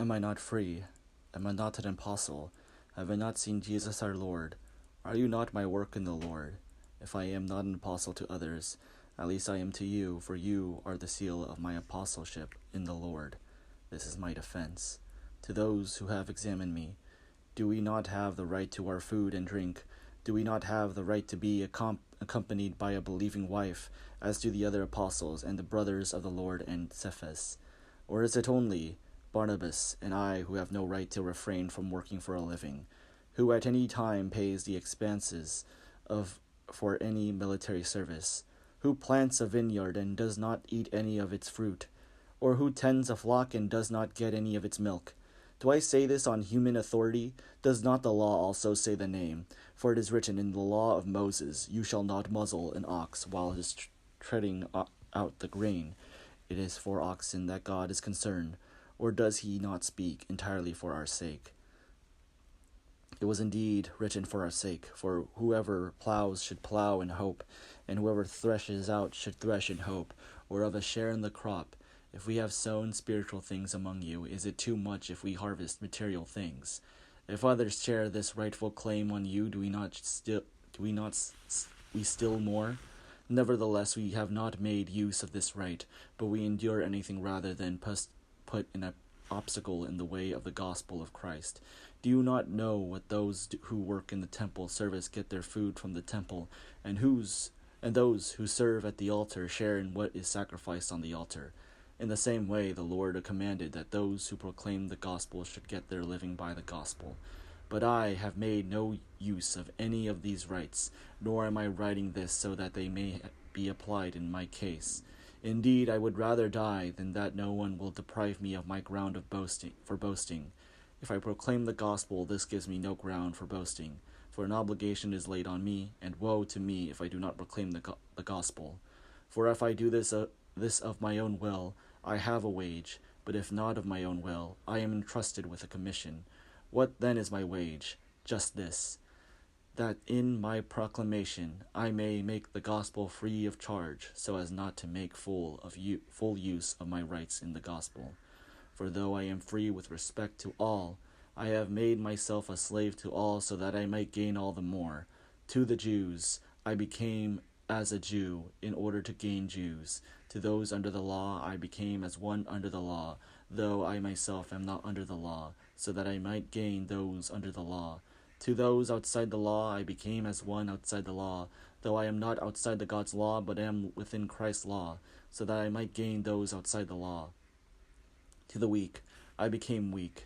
Am I not free? Am I not an apostle? Have I not seen Jesus our Lord? Are you not my work in the Lord? If I am not an apostle to others, at least I am to you, for you are the seal of my apostleship in the Lord. This is my defense. To those who have examined me, do we not have the right to our food and drink? Do we not have the right to be accompanied by a believing wife, as do the other apostles and the brothers of the Lord and Cephas? Or is it only Barnabas and I who have no right to refrain from working for a living, who at any time pays the expenses for any military service, who plants a vineyard and does not eat any of its fruit, or who tends a flock and does not get any of its milk? Do I say this on human authority? Does not the law also say the name? For it is written in the law of Moses, you shall not muzzle an ox while it is treading out the grain. It is for oxen that God is concerned. Or does he not speak entirely for our sake? It was indeed written for our sake, for whoever plows should plow in hope, and whoever threshes out should thresh in hope, or of a share in the crop. If we have sown spiritual things among you, is it too much if we harvest material things? If others share this rightful claim on you, do we still more? Nevertheless, we have not made use of this right, but we endure anything rather than put an obstacle in the way of the gospel of Christ. Do you not know what those who work in the temple service get their food from the temple, and those who serve at the altar share in what is sacrificed on the altar? In the same way, the Lord commanded that those who proclaim the gospel should get their living by the gospel. But I have made no use of any of these rights, nor am I writing this so that they may be applied in my case. Indeed, I would rather die than that no one will deprive me of my ground of boasting. If I proclaim the gospel, this gives me no ground for boasting, for an obligation is laid on me, and woe to me if I do not proclaim the gospel. For if I do this of my own will, I have a wage, but if not of my own will, I am entrusted with a commission. What then is my wage? Just this, that in my proclamation I may make the gospel free of charge, so as not to make full use of my rights in the gospel. For though I am free with respect to all, I have made myself a slave to all, so that I might gain all the more. To the Jews I became as a Jew, in order to gain Jews. To those under the law I became as one under the law, though I myself am not under the law, so that I might gain those under the law. To those outside the law I became as one outside the law, though I am not outside the God's law, but am within Christ's law, so that I might gain those outside the law. To the weak I became weak,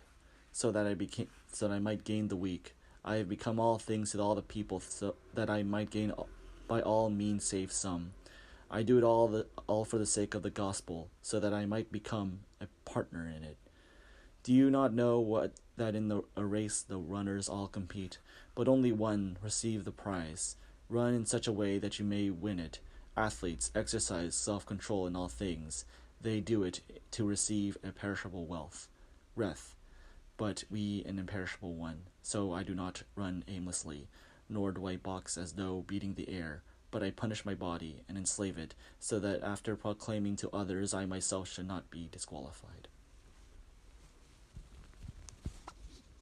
so that I might gain the weak. I have become all things to all the people, so that I might gain by all means save some. I do it all for the sake of the gospel, so that I might become a partner in it. Do you not know that in a race the runners all compete, but only one receive the prize? Run in such a way that you may win it. Athletes exercise self-control in all things. They do it to receive a perishable wreath, but we an imperishable one. So I do not run aimlessly, nor do I box as though beating the air, but I punish my body and enslave it, so that after proclaiming to others I myself should not be disqualified.